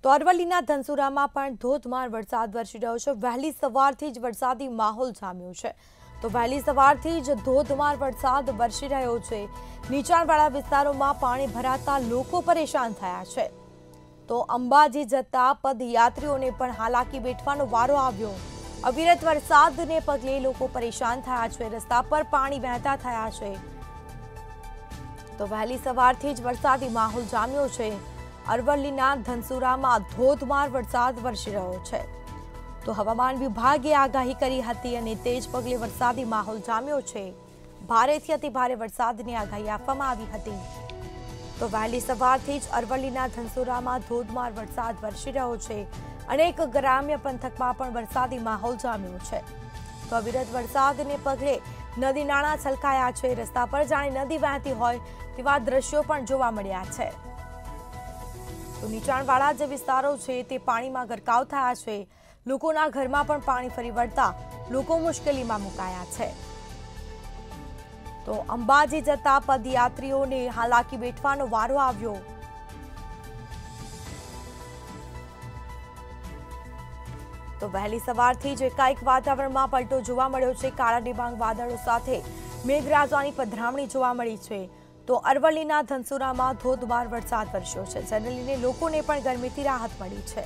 તો અરવલ્લીના ધનસુરામાં પણ ધોધમાર વરસાદ વરસી રહ્યો છે। વહેલી સવારથી જ વરસાદી માહોલ જામ્યો છે। તો વહેલી સવારથી જ ધોધમાર વરસાદ વરસી રહ્યો છે। નીચાણવાળા વિસ્તારોમાં પાણી ભરાતા લોકો પરેશાન થયા છે। તો અંબાજી જતા પદયાત્રીઓને પણ હાલાકી વેઠવાનો વારો આવ્યો। અવિરત વરસાદને પગલે લોકો પરેશાન થયા છે। રસ્તા પર પાણી વહેતા થયા છે। તો વહેલી સવારથી જ વરસાદી માહોલ જામ્યો છે। અરવલ્લીના ધનસુરામાં ધોધમાર વરસાદ વરસી રહ્યો છે। તો હવામાન વિભાગે આગાહી કરી હતી અને તે જ પગલે વરસાદી માહોલ જામ્યો છે। ભારેથી અતિભારે વરસાદની આગાહી આપવામાં આવી હતી। તો વહેલી સવારથી જ અરવલ્લીના ધનસુરામાં ધોધમાર વરસાદ વરસી રહ્યો છે। અનેક ગ્રામ્ય પંથકમાં પણ વરસાદી માહોલ જામ્યો છે। તો અવિરત વરસાદને પગલે નદી નાળા છલકાયા છે। રસ્તા પર જાણે નદી વહેતી હોય તેવા દ્રશ્યો પણ જોવા મળ્યા છે। તો નીચાણવાળા જે વિસ્તારો છે તે પાણીમાં ગરકાવ થયા છે। લોકોના ઘરમાં પણ પાણી ફરી વળતા લોકો મુશ્કેલીમાં મુકાયા છે। તો અંબાજી જતા પદયાત્રીઓને હાલાકી વેઠવાનો વારો આવ્યો। તો વહેલી સવારથી જ એકાએક વાતાવરણમાં પલટો જોવા મળ્યો છે। કાળા ડિબાંગ વાદળો સાથે મેઘરાજાની પધરામણી જોવા મળી છે। તો અરવલ્લીના ધનસુરામાં ધોધમાર વરસાદ વરસ્યો છે, જેને લઈને લોકોને પણ ગરમીથી રાહત મળી છે।